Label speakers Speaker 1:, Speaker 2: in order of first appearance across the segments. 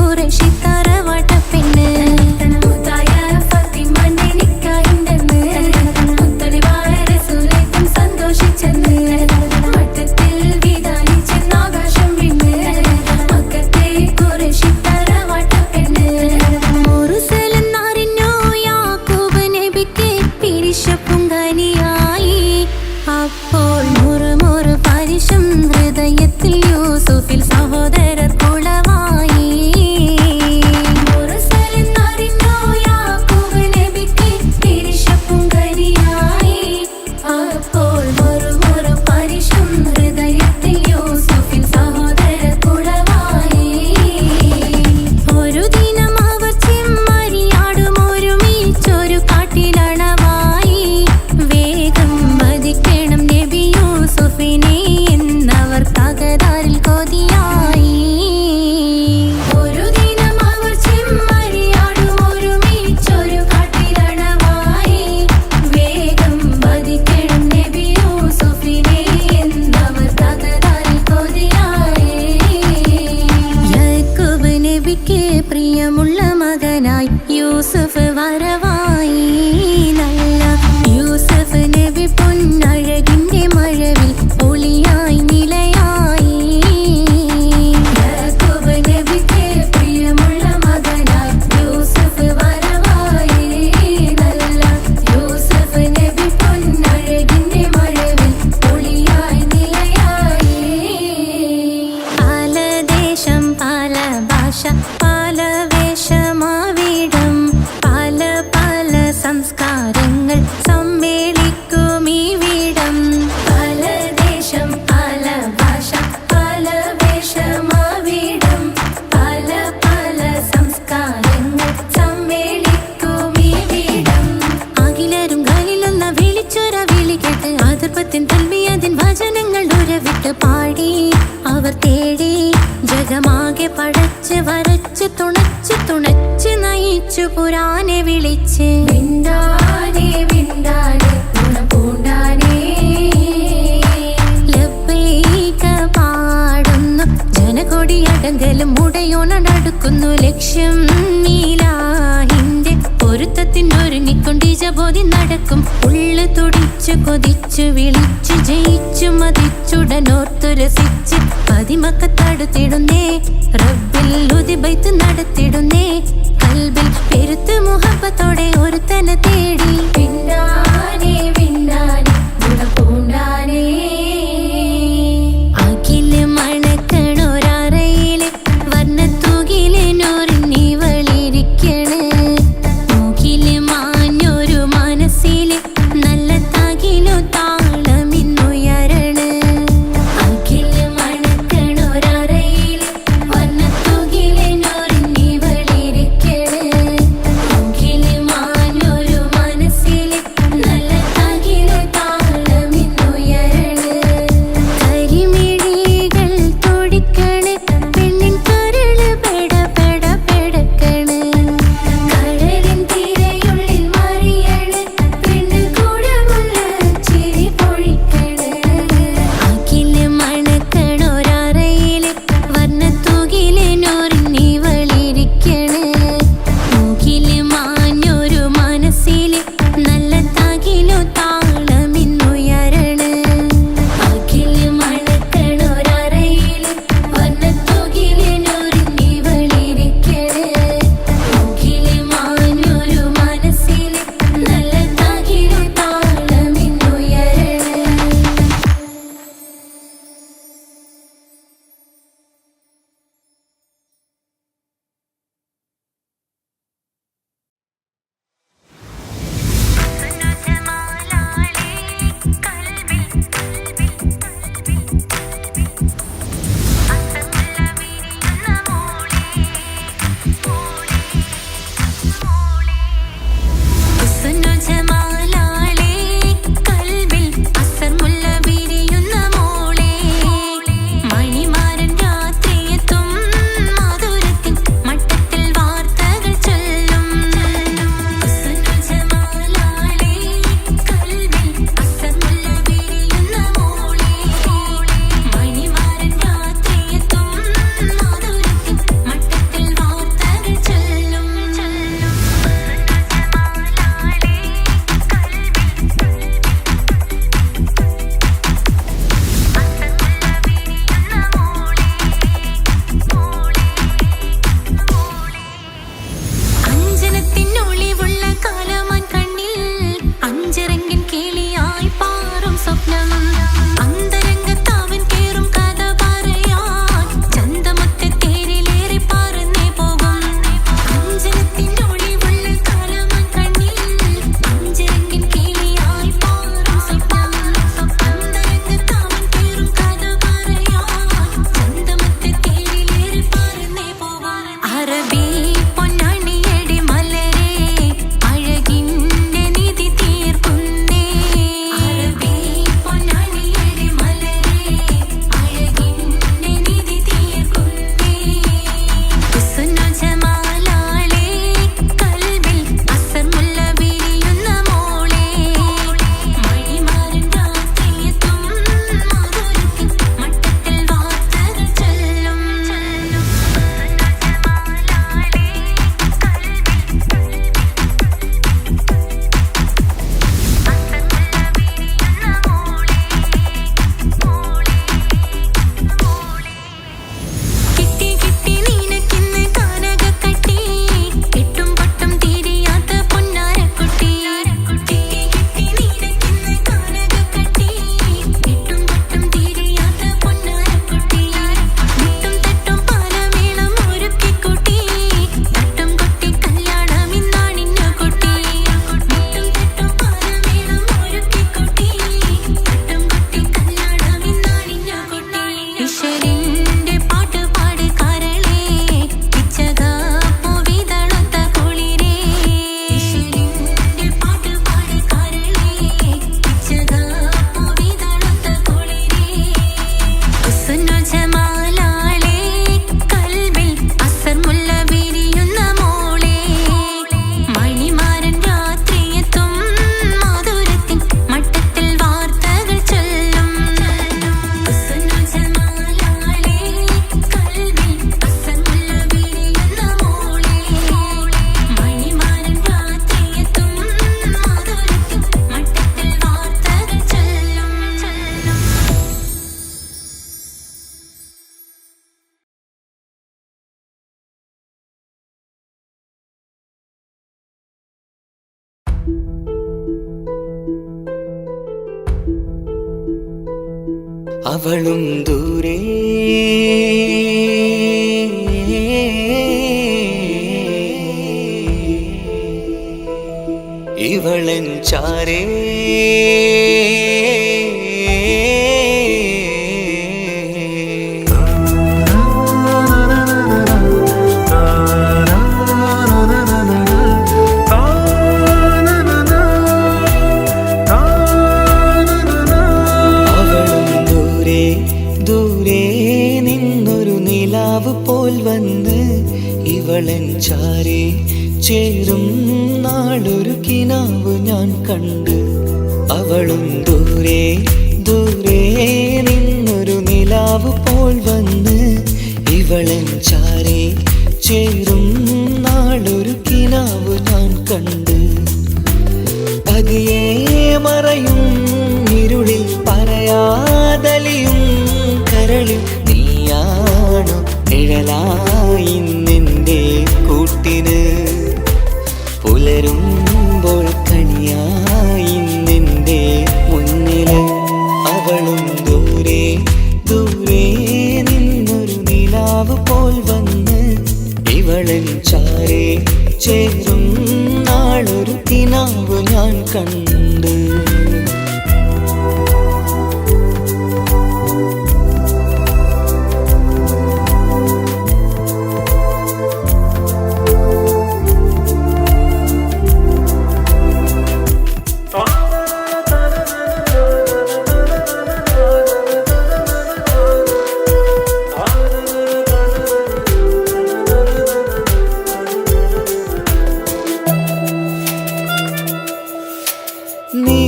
Speaker 1: കുറേശ്ശി തറവാട്ട പെണ്ണ് മുത്തായ ഫാത്തിമന്റെ നിക്കാഹിണ്ടെന്ന് മുത്തലിബായ റസൂലേക്കും സന്തോഷിച്ചെന്ന് വട്ടത്തിൽ വിധാനിച്ചെന്ന് ആകാശം വിണ്ണ് മക്കത്തെ കുറേശ്ശി തറവാട്ട പെണ്ണ് മുർസലെന്നറിഞ്ഞു യാക്കൂബ് നബിക്ക് പിരിശപ്പുങ്കനിയായി അപ്പോൾ മുറുമുറു പരിശം ഹൃദയത്തിൽ യൂസുഫിൽ സഹോദരർ കുളവായി മുർസലെന്നറിഞ്ഞു യാക്കൂബ് നബിക്ക് പിരിശപ്പുങ്കനിയായി അപ്പോൾ മുറുമുറു പരിശം ഹൃദയത്തിൽ യൂസുഫിൽ സഹോദരർ കുളവായി ഒരു ദിനം അവർ ചെമ്മരിയാടും ഒരുമിച്ചൊരു കാട്ടിലണവായി വേഗം വധിക്കണം നബി യൂസുഫിനെ എന്നവർ തകരാറിൽ കൊതിയായി ഒരു ദിനം അവർ ചെമ്മരിയാടും ഒരുമിച്ചൊരു കാട്ടിലണവായി വേഗം വധിക്കണം നബി യൂസുഫിനെ എന്നവർ തകരാറിൽ കൊതിയായി യാക്കൂബ് നബിക്ക് പ്രിയമുള്ള മകനായി യൂസുഫ് വരവായി നല്ല യൂസുഫ് നബി പൊന്നഴകിന്റെ മഴവിൽ ഒളിയായി നിലയായി യാക്കൂബ് നബിക്ക് പ്രിയമുള്ള മകനായി യൂസുഫ് വരവായി നല്ല യൂസുഫ് നബി പൊന്നഴകിന്റെ മഴവിൽ ഒളിയായി നിലയായി പല ദേശം പല ഭാഷ പല വേഷമാവിടം പല പല സംസ്കാരങ്ങൾ സമ്മേളിക്കും ഈ വീടം പല ദേശം പല ഭാഷ പല വേഷമാവിടം പല പല സംസ്കാരങ്ങൾ സമ്മേളിക്കും ഈ വീടം അഖിലരും ഖലിലൊന്ന വിളിച്ചൊര വിളി കേട്ട് അതിർപ്പത്തിൻ തൽബിയതിൻ വചനങ്ങൾ ഉരവിട്ട് പാടി അവർ തേടി ജഗമാകെ പടച്ച് വരച്ച് തുണച്ച് നയിച്ചു പുരാനെ വിളിച്ച് വിണ്ടാനെ വിണ്ടാനെ ഗുണപൂണ്ടാനെ ലബ്ബൈക പാടുന്നു ജനകൊടിയടങ്കലും മുടയോണടുക്കുന്നു ലക്ഷ്യം നീലാഹിന്റെ പൊരുത്തത്തിനൊരുങ്ങിക്കൊണ്ടിജബോധി നടക്കും ഉള്ളു തുടിച്ചു കൊതിച്ചു വിളിച്ചു ജയിച്ചു മതിച്ചുടനോർത്തു രസിച്ച് പതിമക്കത്തടുത്തിടുന്നേ റബ്ബിൽ ഉദിബൈത്ത് നടത്തിടുന്നേ കൽബിൽ പെരുത്ത് മുഹബത്തോടെ ഒരുത്തനെ തേടി വിണ്ടാനെ വിണ്ടാനെ ഗുണപൂണ്ടാനെ അഖില് മണക്കണൊരറയില് വർണ്ണത്തൂകില് നൂറിനിവളിരിക്കണ് മൂക്കില് മാഞ്ഞൊരു മനസ്സില് നല്ല തകിലു താളമിന്നുയരണ് അഖില് മണക്കണൊരറയില് വർണ്ണത്തൂകില് നൂറിനിവളിരിക്കണ് മൂക്കില് മാഞ്ഞൊരു
Speaker 2: അവളും ദൂരെ ഇവളൻ ചാരേ പോൽ വന്ന് ഇവളൻ ചാരേ ചേരും നാളൊരു കിനാവ് ഞാൻ കണ്ട് അവളും ദൂരെ ദൂരെ നിന്നൊരു നിലാവ് പോൽ വന്ന് ഇവളൻ ചാരേ ചേരും നാളൊരു കിനാവ് ഞാൻ കണ്ട് പതിയെ മറയും ഇരുളിൽ പറയാതലിയും കരളിൽ നീയാണു നിഴലായി നിന്റെ കൂട്ടിന് പുലരുമ്പോൾ കണിയായി നിന്റെ മുന്നില് അവളും ദൂരെ ദൂരെ നിന്നൊരു നിലാവ് പോൽ വന്ന് ഇവളൻ ചാരേ ചേരും നാളൊരു കിനാവ് ഞാൻ കണ്ട്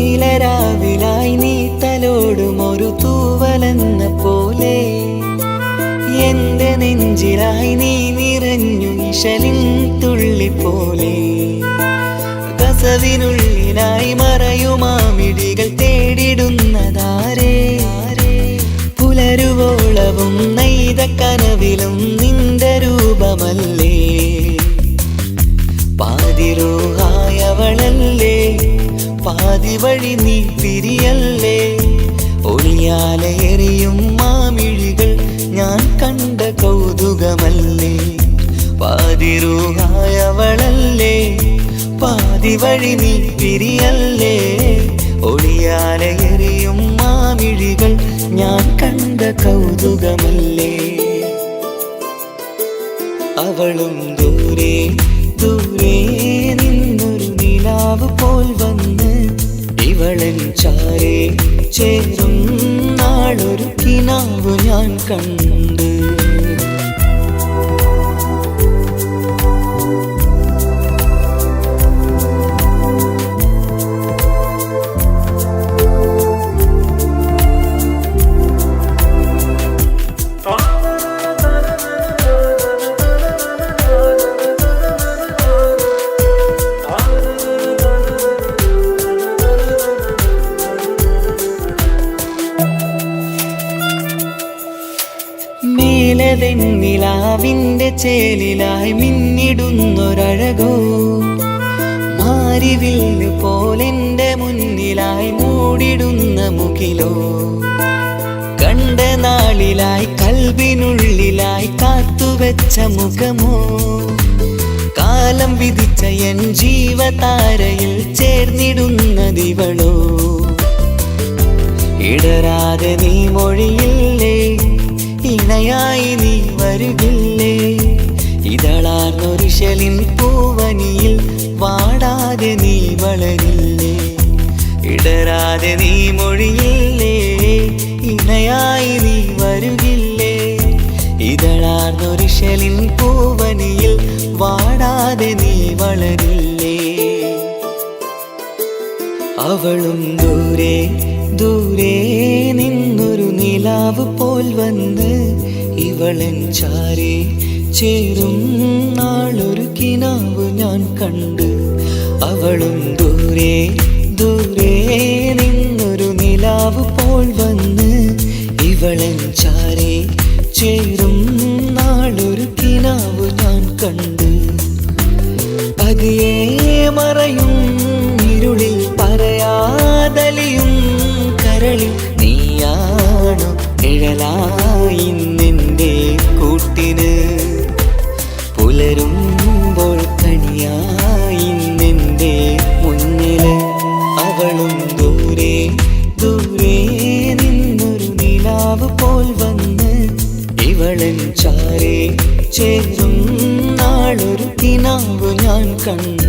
Speaker 2: നീലരാവിലായി നീ തലോടും ഒരു തൂവലെന്ന പോലെ എന്റെ നെഞ്ചിലായി നീ നിറഞ്ഞു ഇശലിൻ തുള്ളി പോലെ കസവിനുള്ളിലായി മറയുമാമിടികൾ തേടിടുന്നതാരേ പുലരുവോളവും നെയ്ത കനവിലും നിന്റെ രൂപമല്ലേ പാതിരൂഹായവളല്ലേ പാതി വഴി നീ തിരിയല്ലേ ഒളിയാലെ എറിയും മാമിഴികൾ ഞാൻ കണ്ട കൗതുകമല്ലേ പാതിരൂഹായവളല്ലേ പാതി വഴി നീ തിരിയല്ലേ ഒളിയാലെ എറിയും മാമിഴികൾ ഞാൻ കണ്ട കൗതുകമല്ലേ അവളും ദൂരെ ദൂരെ നിന്നൊരു നിലാവ് പോൽ വന്ന് ഇവളൻ ചാരേ ചേരും നാളൊരു കിനാവ് ഞാൻ കണ്ട് നിലാവിന്റെ ചേലിലായി മിന്നിടുന്നൊരഴകോ മാരിവില്ല് പോലെന്റെ മുന്നിലായി മൂടിടുന്ന മുകിലോ കണ്ട നാളിലായി കൽബിനുള്ളിലായി കാത്തുവെച്ച മുഖമോ കാലം വിധിച്ച എൻ ജീവതാരയിൽ ചേർന്നിടുന്നതിവളോ ഇടരാതെ നീ മൊഴിയില്ലേ ഇണയായി നീ വരുകില്ലേ ഇതളാർന്നൊരിശലിൻ പൂവനിയിൽ വാടാതെ നീ വളരില്ലേ ഇടരാതെ നീ മൊഴിയില്ലേ ഇണയായി നീ വരുകില്ലേ ഇതളാർന്നൊരിശലിൻ പൂവനിയിൽ വാടാതെ നീ വളരില്ലേ അവളും ദൂരെ ദൂരെ നിന്നൊരു നിലാവ് പോൽ വന്ന് ഇവളൻ ചാരേ ചേരും നാളൊരു കിനാവ് ഞാൻ കണ്ട് അവളും ദൂരെ ദൂരെ നിന്നൊരു നിലാവ് പോൽ വന്ന് ഇവളൻ ചാരേ ചേരും നാളൊരു കിനാവ് ഞാൻ കണ്ട് പതിയെ മറയും ഇരുളിൽ പറയാതലിയും കരളിൽ നീയാണു നിഴലായി നിന്റെ കൂട്ടിന് പുലരുമ്പോൾ കണിയായി നിന്റെ മുന്നില് അവളും ദൂരെ ദൂരെ നിന്നൊരു നിലാവ് പോൽ വന്ന് ഇവളൻ ചാരേ ചേരും നാളൊരു കിനാവ് ഞാൻ കണ്ട്.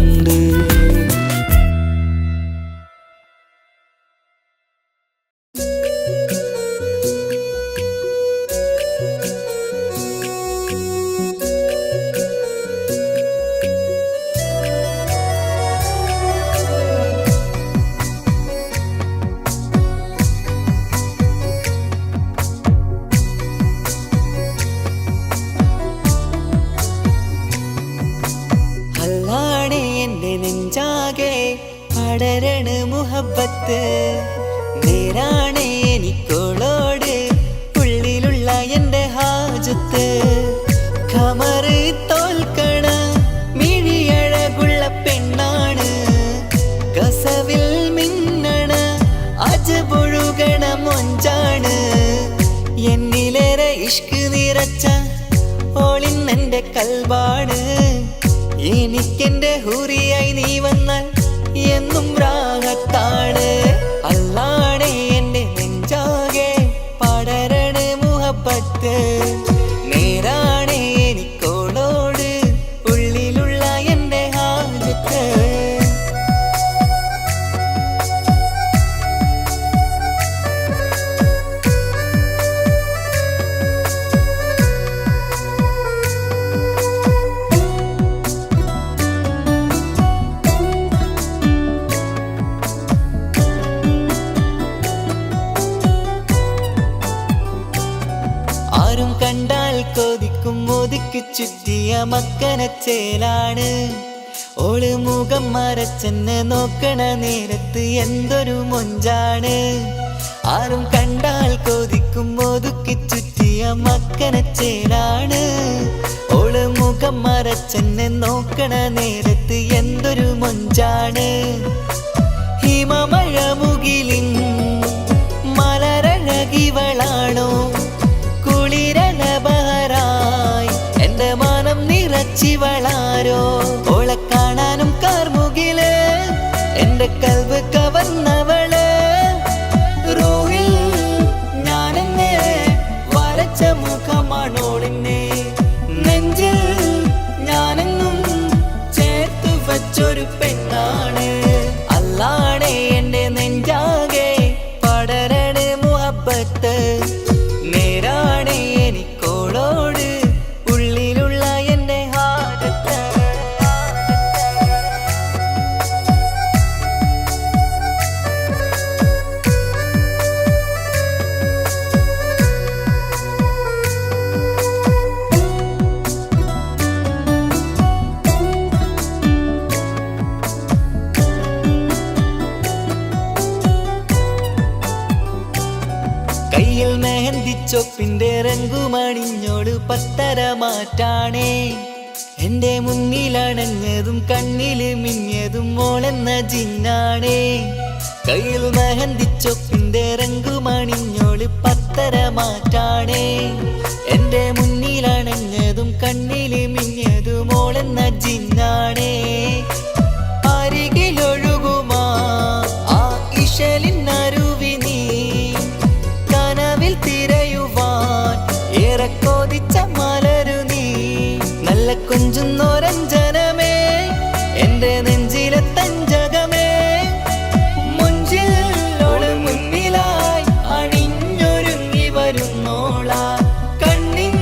Speaker 2: നെഞ്ചാകെ പടരണ മുഹബത്ത് നേരാണ് എനിക്കോളോട് ഉള്ളിലുള്ള എൻ്റെ ഹാജത്ത്. ഖമറ് തോൽക്കണ മിഴിയഴകുള്ള പെണ്ണാണ് കസവിൽ മിന്നണ അജപൊഴുകണ മൊഞ്ചാണ്. എന്നിലേറെ ഇഷ്ക് നിറച്ച ഓളിന്നെൻ്റെ കൽബാണ്. എനിക്കെന്റെ ഹൂറിയായി നീ വന്നാൽ എന്നും രാഗത്താണ്. അല്ലാണേ എൻ്റെ നെഞ്ചാകെ പടരണ മുഹബത്ത് നേരാണേ എനിക്കോളോട് ഉള്ളിലുള്ള എൻ്റെ ഹാജത്ത്. ആരും കണ്ടാൽ കൊതിക്കും ഒതുക്കി ചുറ്റിയ മക്കനച്ചേലാണ്. ഓള് മുഖം മറച്ചെന്നെ നോക്കണ നേരത്ത് എന്തൊരു മൊഞ്ചാണ്. ആരും കണ്ടാൽ കൊതിക്കും ഒതുക്കി ചുറ്റിയ മക്കനച്ചേലാണ്. ഓള് മുഖം മറച്ചെന്നെ നോക്കണ നേരത്ത് എന്തൊരു മൊഞ്ചാണ്. ഹിമമഴ മുകിലിൻ മലരഴകിവളാണോ കുളിരലബഹരായി എൻ്റെ മാനം നിറച്ചിവളാരോ. ഓളെ കാണാനും കാർമുകില് എൻ്റെ കൽബ് കവർന്നവള്. റൂഹിൽ ഞാനെന്നെ വരച്ച മുഖമാണോളിന്നെ നെഞ്ചിൽ ഞാനെന്നും ചേർത്തു വച്ചൊരു പെണ്ണാണ്. അല്ലാണേ എൻ്റെ നെഞ്ചാകെ പടരണ മുഹബത്ത് നേരാണേ എനിക്കോളോട് ഉള്ളിലുള്ള എൻ്റെ ഹാജത്ത്. കയ്യിൽ മെഹന്തിച്ചൊപ്പിന്റെ രംഗുമണിഞ്ഞോട് പത്തര മാറ്റാണേ. എൻ്റെ മുന്നിലണഞ്ഞതും കണ്ണില് മിഞ്ഞതും മോളെന്ന ജിന്നാണേ. കയ്യിൽ മെഹന്തിച്ചൊപ്പിന്റെ രംഗുമണിഞ്ഞോട് പത്തര മാറ്റാണേ. എൻ്റെ മുന്നിലണഞ്ഞതും കണ്ണില് മിഞ്ഞതും മോളെന്ന ജിന്നാണേ. അരികിലൊഴുകുമാ ആ ഇശലിനരുവി നീ കനവിൽ തിരയുവാൻ ഏറെ കൊതിച്ച മലരു നീ. നല്ല കൊഞ്ചുന്നോരഞ്ജനമേ എൻ്റെ നെഞ്ചിലെ തഞ്ചകമേ. മുഞ്ചിൽ ഓള് മുന്നിലായി അണിഞ്ഞൊരുങ്ങി വരുന്നോള കണ്ണിൻ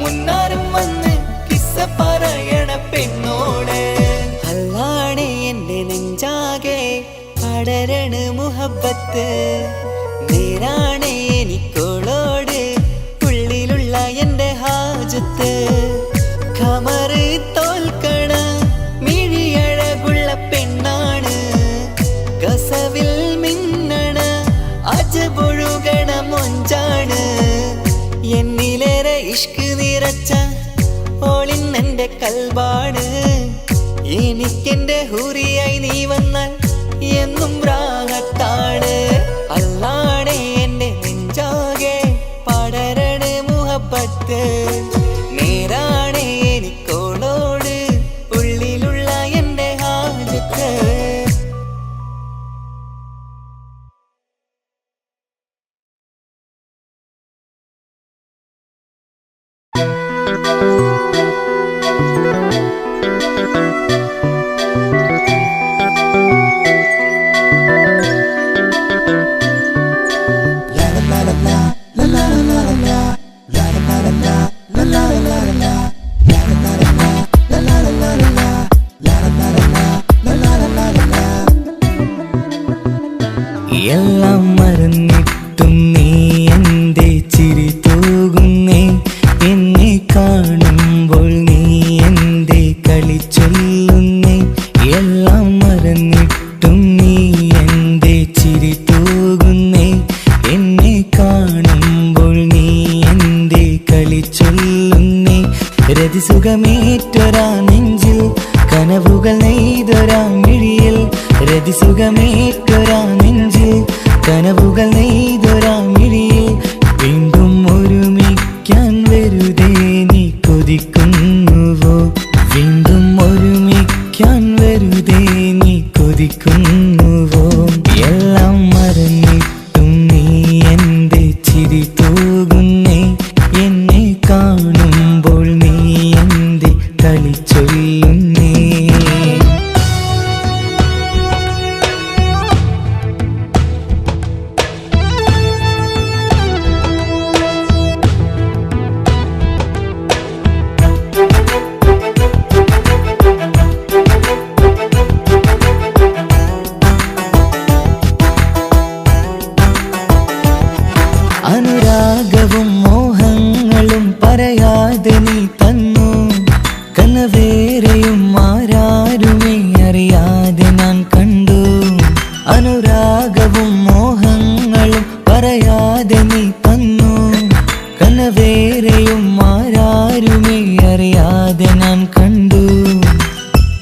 Speaker 2: മുന്നാരും വന്ന് കിസ്സ പറയണ പെണ്ണോട്. അല്ലാണേ എൻ്റെ നെഞ്ചാകെ പടരണ മുഹബത്ത് നേരാണേ എനിക്കോളോട് ഉള്ളിലുള്ള എൻ്റെ ഹാജത്ത്. ഖമറ് തോൽക്കണ മിഴിയഴകുള്ള പെണ്ണാണ് കസവിൽ മിന്നണ അജപൊഴുകണ മൊഞ്ചാണ്. എന്നിലേറെ ഇഷ്ക് നിറച്ച ഓളിന്നെൻ്റെ കൽബാണ്. എനിക്കെന്റെ ഹൂറിയായി നീ വന്നാൽ എന്നും രാഗത്താണ്. അല്ലാണേ എൻ്റെ നെഞ്ചാകെ എല്ലാം മറന്നിട്ടും നീ എൻ്റെ ചിരി തൂകുന്നേ, എന്നെ കാണുമ്പോൾ നീ എൻ്റെ കളി ചൊല്ലുന്നേ. എല്ലാം മറന്നിട്ടും നീ എൻ്റെ ചിരി തൂകുന്നേ, എന്നെ കാണുമ്പോൾ നീ എൻ്റെ കളി ചൊല്ലുന്നേ. രതിസുഖമേറ്റൊരാ നെഞ്ചിൽ കനവുകൾ നെയ്തൊരാ മിഴിയിൽ, രതിസുഖമേറ്റൊരാ നെഞ്ചിൽ കനവുകൾ നെയ്തൊരാ മിഴിയിൽ. വീണ്ടും ഒരുമിക്കാൻ വെറുതെ നീ കൊതിക്കുന്നുവോ, വീണ്ടും ഒരുമിക്കാൻ വെറുതെ നീ കൊതിക്കുന്നുവോ. എല്ലാം മറന്നിട്ടും നീ എൻ്റെ ചിരി തൂകുന്നേ, എന്നെ കാണുമ്പോൾ നീ എൻ്റെ കളി ചൊല്ലുന്നേ. അനുരാഗവും മോഹങ്ങളും പറയാതെ നീ തന്നു, കനവേറെയും ആരാരുമേ അറിയാതെ ഞാൻ കണ്ടു. അനുരാഗവും മോഹങ്ങളും പറയാതെ നീ തന്നു, കനവേറെയും ആരാരുമേ അറിയാതെ ഞാൻ കണ്ടു.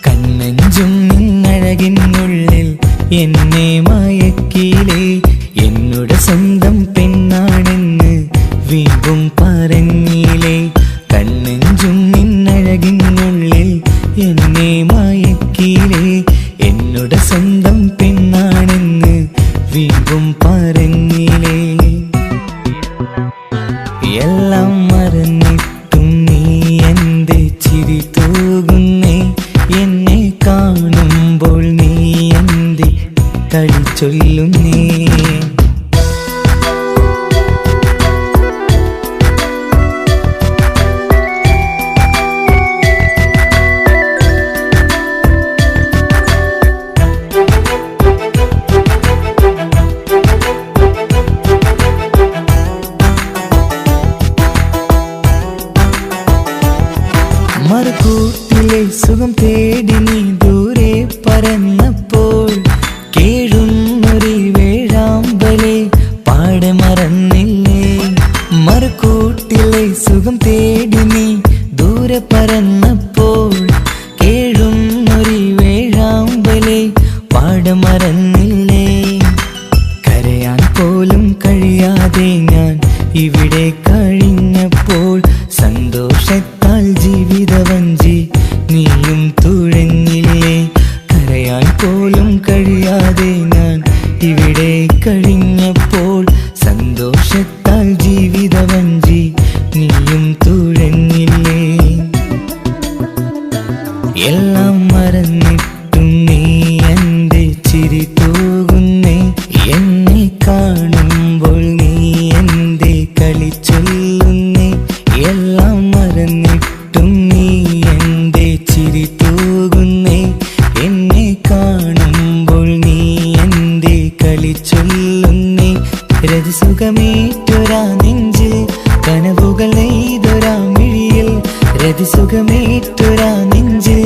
Speaker 2: കണ്ണെഞ്ചും നിന്നഴകിനുള്ളിൽ എന്നെ മയക്കിയിലേ, എന്നോട് സ്വന്തം പെണ്ണാണെന്ന് വീണ്ടും പറഞ്ഞില്ലേ. കണ്ണെഞ്ചും നിന്നഴകിനുള്ളിൽ എന്നെ മയക്കിയില്ലേ, എന്നോട് സ്വന്തം പെണ്ണാണെന്ന് വീണ്ടും പറഞ്ഞില്ലേ. എല്ലാം മറന്നിട്ടും നീ എൻ്റെ ചിരി തൂകുന്നേ, എന്നെ കാണുമ്പോൾ നീ എൻ്റെ കളി ചൊല്ലുന്നേ. മറുകൂട്ടിലെ സുഖം തേടി നീ ദൂരെ പറന്നപ്പോൾ, കേഴുന്നൊരു വേഴാമ്പലെ പാടെ മറന്നില്ലേ. മറുകൂട്ടിലെ സുഖം തേടി നീ ദൂരെ പറന്നപ്പോൾ, കേഴുന്നൊരു വേഴാമ്പലെ പാടെ മറന്നില്ലേ. കരയാൻ പോലും കഴിയാതെ ഞാൻ ഇവിടെ കഴിഞ്ഞപ്പോൾ, സന്തോഷത്താൽ ജീവിതവഞ്ചി നീയും തുഴഞ്ഞില്ലേ. കരയാൻ പോലും കഴിയാതെ ഞാൻ ഇവിടെ കഴിഞ്ഞപ്പോൾ, സന്തോഷത്താൽ ജീവിതവഞ്ചി നീയും തുഴഞ്ഞില്ലേ. എല്ലാം മറന്നിട്ടും നീ എൻ്റെ ചിരി തൂകുന്നേ, എന്നെ കാണുമ്പോൾ നീ എൻ്റെ കളി ചൊല്ലുന്നേ. എല്ലാം മറന്നിട്ടും നീ എൻ്റെ ചിരി തൂകുന്നേ, എന്നെ കാണുമ്പോൾ നീ എൻ്റെ കളി ചൊല്ലുന്നേ. രതിസുഖമേറ്റൊരാ നെഞ്ചിൽ കനവുകൾ നെയ്തൊരാ മിഴിയിൽ, രതിസുഖമേറ്റൊരാ നെഞ്ചിൽ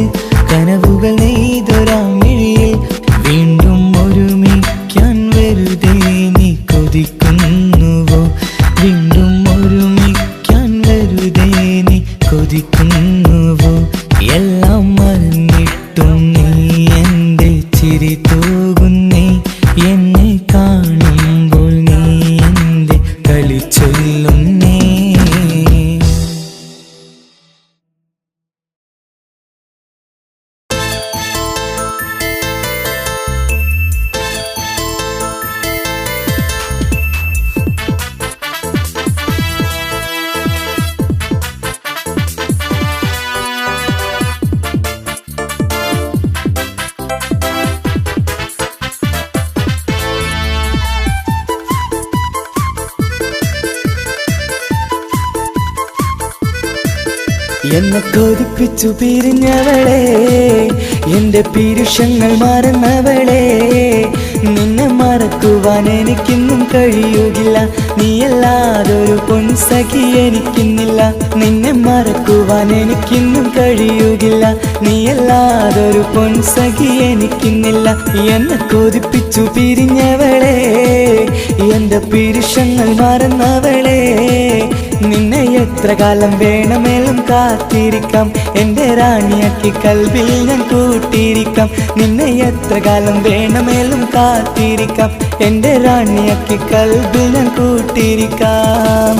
Speaker 2: കനവുകൾ നെയ്തൊരാ മിഴിയിൽ. വീണ്ടും ഒരുമിക്കാൻ വെറുതെ നീ കൊതിക്കുന്നുവോ, വീണ്ടും ഒരുമിക്കാൻ വെറുതെ നീ കൊതിക്കുന്നുവോ. എല്ലാം മറന്നിട്ടും നീ എൻ്റെ ചിരി തൂകുന്നേ, എന്നെ കാണുമ്പോൾ നീ എൻ്റെ കളി ചൊല്ലുന്നേ. എന്നെ കൊതിപ്പിച്ചു പിരിഞ്ഞവളെ, എന്റെ പീരുഷങ്ങൾ മറന്നവളെ, നിന്നെ മറക്കുവാൻ എനിക്കിന്നും കഴിയുകില്ല, നീയല്ലാതൊരു പൊൻസഖി എനിക്കിന്നില്ല. നിന്നെ മറക്കുവാൻ എനിക്കിന്നും കഴിയുകില്ല, നീയല്ലാതൊരു പൊൻസഖി എനിക്കിന്നില്ല. എന്നെ കൊതിപ്പിച്ചു പിരിഞ്ഞവളെ, എന്റെ പീരുഷങ്ങൾ മറന്നവളെ, നിന്നെ എത്ര കാലം വേണമെങ്കിലും കാത്തിരിക്കാം, എന്റെ റാണിയാക്കി കൽവിൽ ഞാൻ കൂട്ടിയിരിക്കാം. നിന്നെ എത്ര കാലം വേണമെങ്കിലും കാത്തിരിക്കാം, എന്റെ റാണിയാക്കി കൽവിൽ ഞാൻ കൂട്ടിയിരിക്കാം.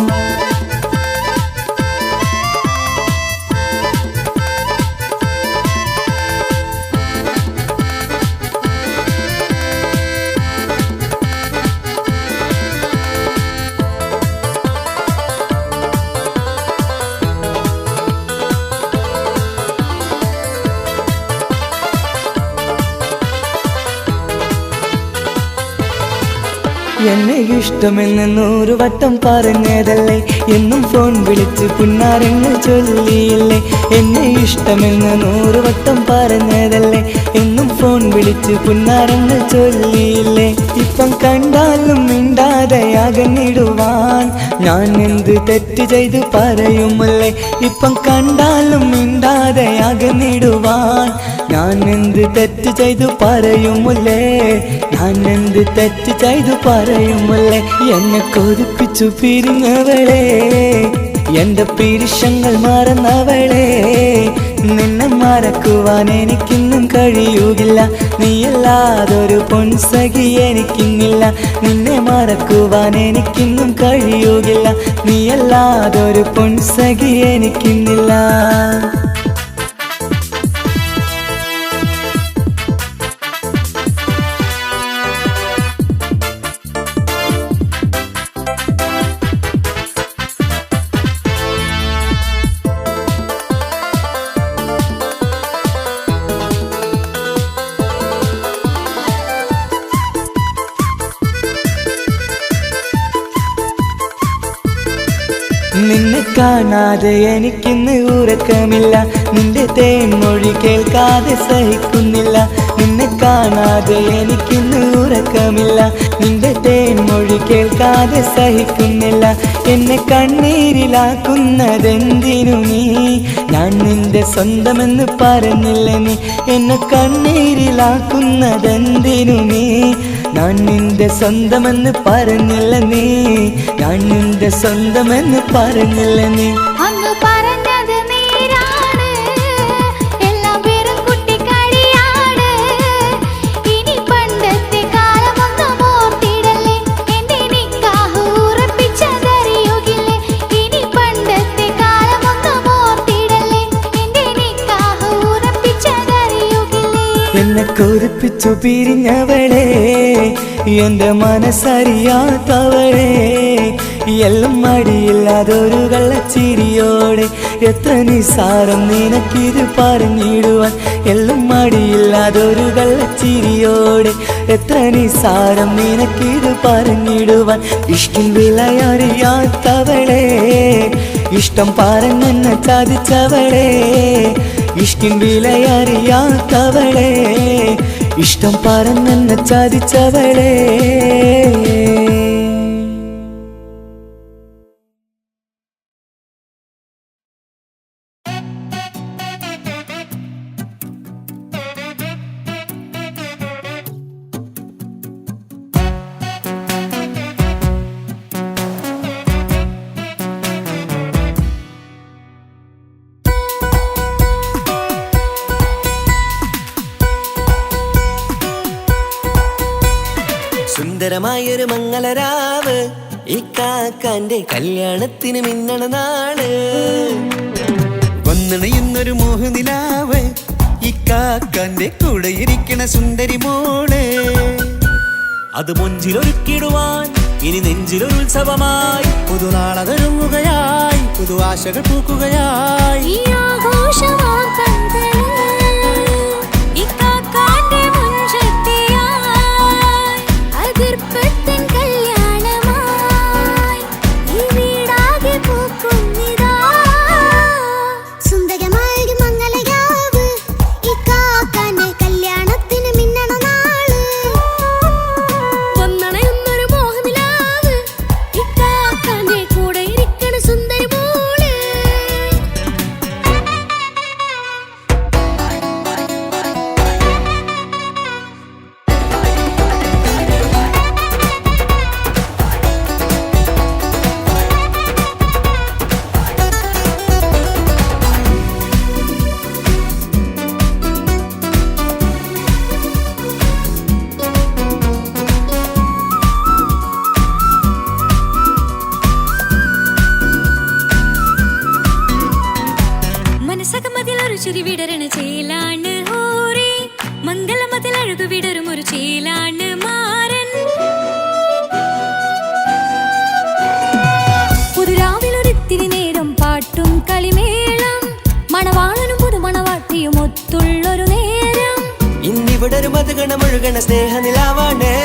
Speaker 2: എന്നെ ഇഷ്ടമെന്ന് 100 വട്ടം പറഞ്ഞതല്ലേ, എന്നും ഫോൺ വിളിച്ച് പുന്നാരങ്ങൾ ചൊല്ലിയില്ലേ. എന്നെ ഇഷ്ടമെന്ന് 100 വട്ടം പറഞ്ഞതല്ലേ, എന്നും ഫോൺ വിളിച്ച് പുന്നാരങ്ങൾ ചൊല്ലിയില്ലേ. ഇപ്പം കണ്ടാലും മിണ്ടാതെ അകന്നിടുവാൻ ഞാൻ എന്ത് തെറ്റ് ചെയ്ത് പറയുമല്ലേ. ഇപ്പം കണ്ടാലും മിണ്ടാതെ അകന്നിടുവാൻ ഞാൻ എന്ത് തെറ്റ് ചെയ്തു പറയുമല്ലേ, ഞാൻ എന്ത് തെറ്റ് ചെയ്തു പറയുമല്ലേ. എന്നെ കൊതിപ്പിച്ചു പിരിഞ്ഞവളെ, എന്റെ പീരുഷങ്ങൾ മറന്നവളെ, നിന്നെ മറക്കുവാൻ എനിക്കിന്നും കഴിയുകില്ല, നീയല്ലാതൊരു പൊൻസഖി എനിക്കിന്നില്ല. നിന്നെ മറക്കുവാൻ എനിക്കിന്നും കഴിയുകില്ല, നീയല്ലാതൊരു പൊൻസഖി എനിക്കിന്നില്ല. നിന്നെ കാണാതെ എനിക്കിന്ന് ഉറക്കമില്ല, നിന്റെ തേൻമൊഴി കേൾക്കാതെ സഹിക്കുന്നില്ല. നിന്നെ കാണാതെ എനിക്കിന്ന് ഉറക്കമില്ല, നിന്റെ തേൻമൊഴി കേൾക്കാതെ സഹിക്കുന്നില്ല. എന്നെ കണ്ണീരിലാക്കുന്നതെന്തിനു നീ, ഞാൻ നിന്റെ സ്വന്തമെന്ന് പറഞ്ഞില്ല നീ. എന്നെ കണ്ണീരിലാക്കുന്നതെന്തിനു നീ, ഞാൻ നിന്റെ സ്വന്തമെന്ന് പറഞ്ഞില്ല നീ, ഞാൻ നിന്റെ സ്വന്തമെന്ന് പറഞ്ഞില്ല നീ.
Speaker 1: അങ്ങ് പറഞ്ഞത് നേരാണ്, എല്ലാം വെറും കുട്ടിക്കളിയാണ്. ഇനി പണ്ടത്തെ കാലമൊന്നും ഓർത്തിടല്ലേ, എന്റെ നിക്കാഹ് ഉറപ്പിച്ചതറിയുകില്ലേ. ഇനി പണ്ടത്തെ കാലമൊന്നും ഓർത്തിടല്ലേ, എന്റെ നിക്കാഹ് ഉറപ്പിച്ചതറിയുകില്ലേ.
Speaker 2: എന്നെ കൊതിപ്പിച്ചു പിരിഞ്ഞവളെ, എന്റെ മനസ്സറിയാത്തവളെ, എല്ലാം മടിയില്ലാതൊരു കള്ളച്ചിരിയോടെ, എത്ര നിസാരം നിനക്കിത് പറഞ്ഞിടുവാൻ. എല്ലാം മടിയില്ലാതൊരു കള്ളച്ചിരിയോടെ, എത്ര നിസാരം നിനക്കിത് പറഞ്ഞിടുവാൻ. ഇഷ്കിൻ വിലയറിയാത്തവളെ, ഇഷ്ടം പറഞ്ഞെന്നെ ചതിച്ചവളെ, ഇഷ്കിൻ വിലയറിയാത്തവളെ, ഇഷ്ടം പറഞ്ഞെന്നെ ചതിച്ചവളെ.
Speaker 3: സുന്ദരമായൊരു മംഗളരാവ്, ഈ കാക്കാന്റെ കല്യാണത്തിന് മിന്നണ നാള്. വന്നിണയുന്നൊരു മോഹനിലാവ്, ഈ കാക്കാന്റെ കൂടെ ഇരിക്കണ സുന്ദരി മോള്. അത് മുഞ്ചിലൊരുക്കിടുവാൻ ഇനി നെഞ്ചിലൊരു ഉത്സവമായി, പുതുനാളതൊരുങ്ങുകയായി, പുതു ആശകൾ പൂക്കുകയായി.
Speaker 1: ഈ ആഘോഷമാം കൺകളിൽ ഇക്കാക്കാന്റെ മുൻചെത്തിയായി, അതിർപ്പത്തിൻ കല്യാണമായി ഈ വീടാകെ പൂക്കുന്നിതാ.
Speaker 4: ഒരു ചിരി വിടരണ ചേലാണ് ഓരേ മംഗലമതിൽ അഴകു വിടരും ഒരു ചേലാണ് മാരൻ പുതുരാവിലൊരിത്തിരി നേരം പാട്ടും കളിമേളം മണവാളനും പുതുമണവാട്ടിയും ഒത്തുള്ളൊരു നേരം
Speaker 2: ഇന്നിവിടെ ഒരു മധുഗണമൊഴുകണ സ്നേഹനിലാവാണേ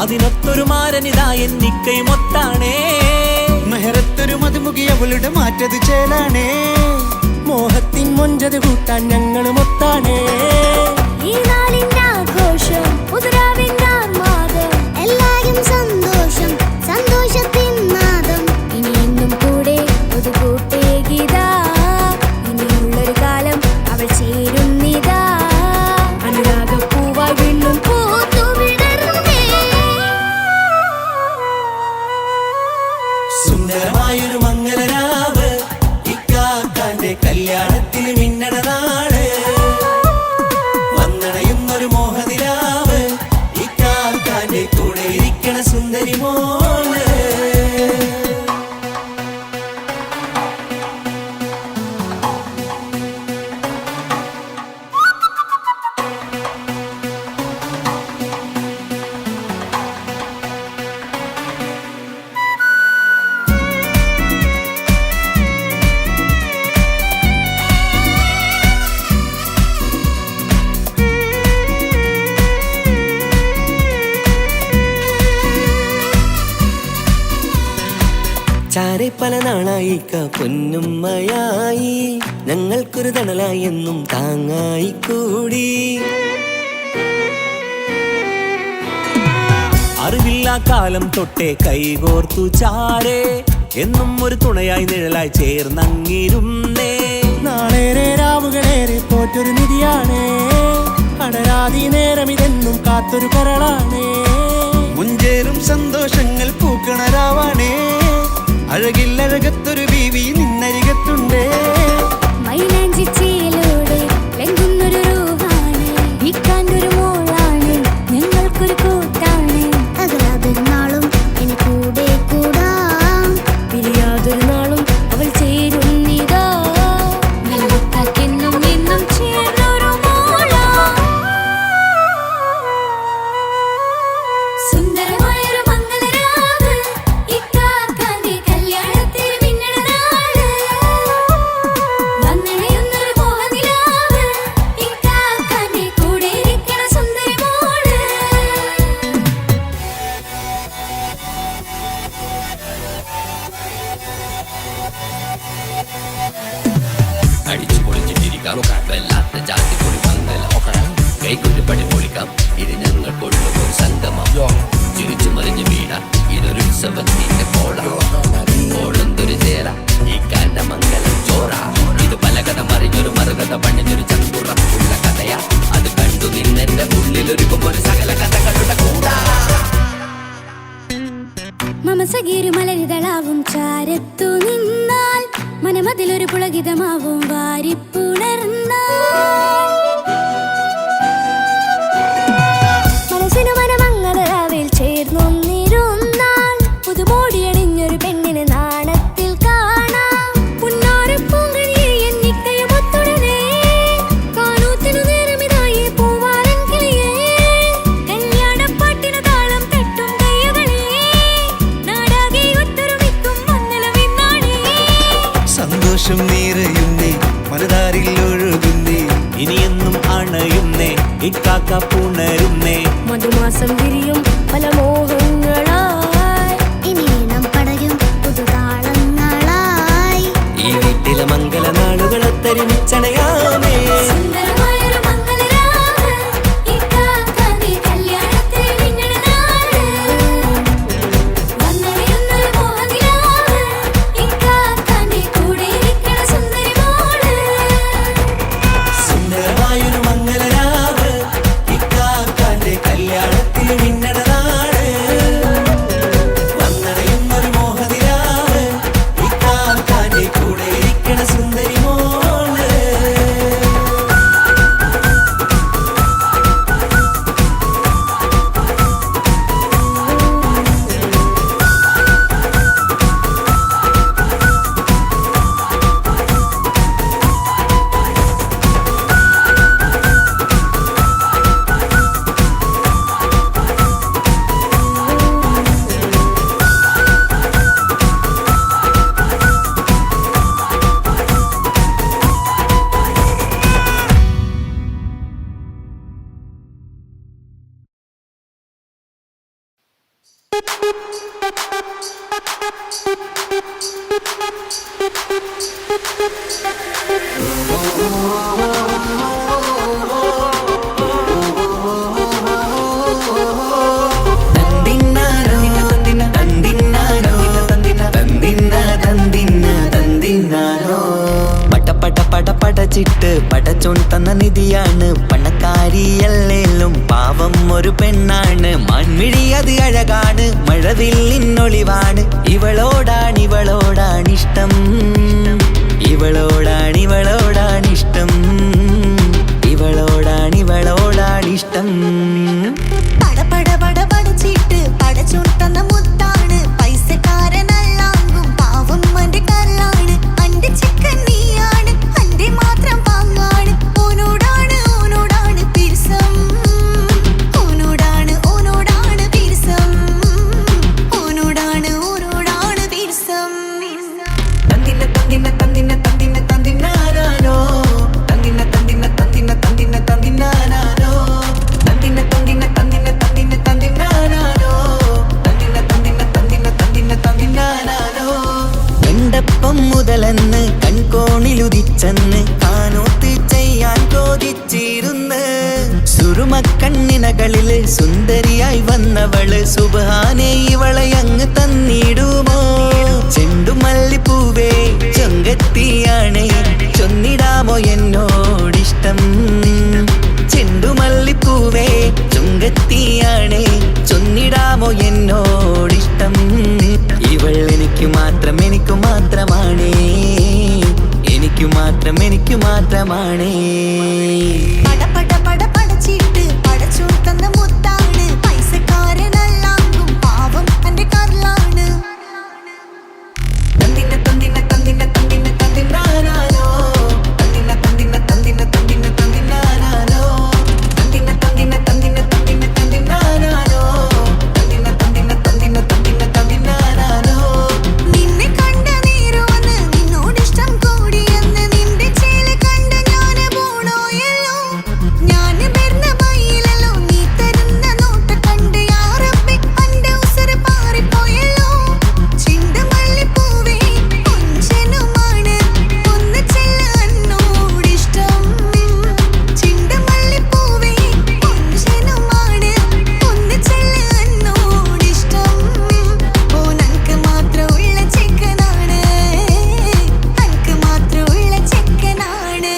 Speaker 3: അതിനൊത്തൊരു മാരനിതാ എന്നിക്കയും ഒത്താണേ
Speaker 5: മെഹറത്തൊരു മധുമുഖി അവളുടെ മാറ്റത് ചേലാണേ മോഹത്തിൻ മൊഞ്ചത് കൂട്ടാൻ ഞങ്ങളും ഒത്താണേ
Speaker 1: ഈ നാളിന്റെ ആഘോഷം പുതുരാവിന്റെ ആർമാദം എല്ലാരും സന്തോഷം സന്തോഷത്തിൻ നാദം ഇനി എന്നും കൂടെ പുതുകൂട്ടേ ഗീതാ ഇനിയുള്ളൊരു കാലം അവൾ ചേരുന്നിതാ അനുരാഗപ്പൂവായി വീണ്ടും പൂത്തു വിടർന്നേ
Speaker 3: സുന്ദരമായൊരു മംഗലരാവ് ഇക്കാക്കാന്റെ കല്യാണത്തിന് മിന്നണ നാള് വന്നണയുന്നൊരു മോഹനിലാവ് ഇക്കാക്കാന്റെ കൂടെ ഇരിക്കണ സുന്ദരി മോള്
Speaker 2: ചാരെ പല നാളായിക്ക പൊന്നുമ്മയായി ഞങ്ങൾക്കൊരു തണലായി എന്നും താങ്ങായി കൂടി
Speaker 3: അറിവില്ലാ കാലം തൊട്ടേ കൈകോർത്തു ചാരേ എന്നും ഒരു തുണയായി നിഴലായി ചേർന്നങ്ങിരുന്നേ
Speaker 5: നാളേറെ രാവുകളേറെ പോറ്റൊരു നിധിയാണേ അടരാതി നേരം ഇതെന്നും കാത്തൊരു കരളാണേ മുഞ്ചേറും സന്തോഷങ്ങൾ പൂക്കണരാവാണേ അഴകില്ലഴകത്തൊരു ബീവി നിന്നരികത്തുണ്ടേ
Speaker 1: മൈലാഞ്ചി ചേലോടെ ലംഘുന്നൊരു രൂപാണ് വിൽക്കാണ്ടൊരു മോളാണ് ഞങ്ങൾക്കൊരു കൂട്ടാണ് അകലാതൊരു നാളും ഇനി കൂടെ കൂടാം പിരിയാതൊരു നാളും അവൾ ചേരുന്നിതാ നെല്ലിക്കാക്കെന്നും എന്നും ചേർന്നൊരു മോളാ സുന്ദരമായൊരു മംഗലരാവ് ഇക്കാക്കാന്റെ കല്യാണത്തിന് മിന്നണ നാള് വന്നണയുന്നൊരു മോഹനിലാവ് ഇക്കാക്കാന്റെ കൂടെ ഇരിക്കണ സുന്ദരി മോള്
Speaker 6: അടിച്ചു പൊളിച്ചിട്ടിരിക്കാം വല്ലാത്ത ജാതി പൊളി മംഗല കൈകൊണ്ടു പടി പൊളിക്കാം ഇത് ഞങ്ങൾ കൊള്ളും സംഗമം ചിരിച്ചു മറിഞ്ഞു വീണാൻ ഇതൊരു ഉത്സവത്തിന്റെ കോളന്തൊരു ചേര ഈ കാണ്ട മംഗലം ചോറ ഇത് പലകഥ മറിഞ്ഞൊരു മറുകഥ പണിഞ്ഞൊരു ചങ്കുറപ്പുള്ള കഥയാ അത് കണ്ടു നിന്നെന്റെ ഉള്ളിലൊരുക്കും ഒരു സകല കഥകളുടെ കൂടാ
Speaker 1: മമസഗീരു മലരിതളാവും ചാരത്തു നിന്നാൽ മനമതിലൊരു പുളകിതമാവും വാരിപ്പുണർന്നാൽ മനസ്സിനു മനമംഗളരാവിൽ ചേർന്നൊന്നിരുന്നാൽ പുതുമോടിയണിഞ്ഞൊരു പെണ്ണിന് നാണത്തിൽ കാണാം പുന്നാരപ്പൂങ്കണിയെ എന്നിക്കയും ഒത്തുടനെ കാനൂത്തിനു നേരമിതായി പൂവാലൻ കിളിയേ കല്യാണപ്പാട്ടിനു താളം തട്ടും കയ്യുകളേ നാടാകെ ഒത്തൊരുമിക്കും മംഗലമിന്നാണേ
Speaker 5: സന്തോഷം നിറയുന്നേ മനതാരിൽ ഒഴുകുന്നേ
Speaker 3: ഇനിയെന്നും അണയുന്നേ ഇക്കാക്ക പുണരുന്നേ
Speaker 1: മധുമാസം വിരിയും പല മോഹങ്ങളായി ഇനി നാം പടരും പുതുതാളങ്ങളായി
Speaker 2: ഈ വീട്ടിലെ മംഗല നാളുകളെ തരുമിച്ചണയാമേ
Speaker 1: സുന്ദരമായൊരു മംഗലരാവ് ഇക്കാക്കാന്റെ കല്യാണത്തിന് മിന്നണ നാള് വന്നണയുന്നൊരു മോഹനിലാവ് ഇക്കാക്കാന്റെ കൂടെ ഇരിക്കണ സുന്ദരി മോള്
Speaker 3: സുന്ദരമായൊരു മംഗലരാവ് ഇക്കാക്കാന്റെ കല്യാണത്തിന് മിന്നണ നാള് വന്നണയുന്നൊരു മോഹനിലാവ് ഇക്കാക്കാന്റെ കൂടെ ഇരിക്കണ സുന്ദരി മോള്
Speaker 2: പടച്ചിട്ട് പടച്ചോൻ തന്ന നിധിയാണ് പണക്കാരിയല്ലേലും പാവം ഒരു പെണ്ണാണ് മാൻമിഴി അത് അഴകാണ് മഴവില്ലിന്നൊളിവാണ് ഇവളോടാണിഷ്ടം ഇവളോടാണിഷ്ടം ഇവളോടാണിഷ്ടം
Speaker 1: പടച്ചിട്ട് പടച്ചോൻ തന്ന മുത്താണ് പൈസക്കാരനല്ലാങ്കും പാവം അന്റെ കരളാണ് അന്റെ ചിക്കൻ നീയാണ് അന്റെ മാത്രം പാങ്ങാണ് ഓനോടാണ് പിരിസം ഓനോടാണ് പിരിസം ഓനോടാണ് പിരിസം
Speaker 2: തന്തിന തന്തിന തന്തിന തന്തിന തന്തിനാനോ തന്തിന തന്തിന തന്തിന തന്തിന തന്തിനാനോ തന്തിന തന്തിന തന്തിന തന്തിന തന്തിനാനോ തന്തിന തന്തിന തന്തിന തന്തിന തന്തിനാനോ കണ്ടപ്പം മുതലെന്ന് കൺകോണിലുദിച്ചെന്ന് കാനോത്ത് ചെയ്യാൻ ചോദിച്ചിരുന്ന് സുറുമക്കണ്ണിനകളില് സുന്ദരിയായി വന്നവള് സുബ്ഹാനേ ഇവളെ അങ്ങ് തന്നിടുമോ ചെണ്ടുമല്ലിപ്പൂവേ ചൊങ്കത്തിയാണ് ചൊന്നിടാമോ എന്നോടിഷ്ടം ചെണ്ടുമല്ലിപ്പൂവേ ചൊങ്കത്തിയാണ് ചൊന്നിടാമോ എന്നോടിഷ്ടം ഇവൾ എനിക്ക് മാത്രമാണേ എനിക്ക് മാത്രമാണേ
Speaker 1: പടച്ചിട്ട് പടച്ചോൻ തന്ന മുത്താണ് പൈസക്കാരനല്ലാങ്കും പാവം അന്റെ കരളാണ്
Speaker 2: തന്തിന തന്തിന തന്തിന തന്തിന തന്തിനാനോ തന്തിന തന്തിന തന്തിന തന്തിന തന്തിനാനോ തന്തിന തന്തിന തന്തിന തന്തിന തന്തിനാനോ തന്തിന തന്തിന തന്തിന തന്തിന തന്തിനാനോ
Speaker 1: നിന്നെ കണ്ട നേരവന്ന് നിന്നോടിഷ്ടം കൂടിയെന്ന് നിന്റെ ചേല് കണ്ട ഞാന് പോണോയല്ലോ ഞാന് വരുന്ന മയിലല്ലോ നീ തരുന്ന നോട്ട കണ്ട് യാ റബ്ബി അന്റെ ഉസര പാറിപ്പോയല്ലോ ചെണ്ടുമല്ലിപ്പൂവേ കൊഞ്ചനുമാണ് ഒന്ന് ചെല്ല എന്നോടിഷ്ടം ചെണ്ടുമല്ലിപ്പൂവേ കൊഞ്ചനുമാണ് ഒന്ന് ചെല്ല എന്നോടിഷ്ടം ഓനക്ക് മാത്രമുള്ള ചെക്കനാണ് അനക്ക് മാത്രമുള്ള ചെക്കനാണ്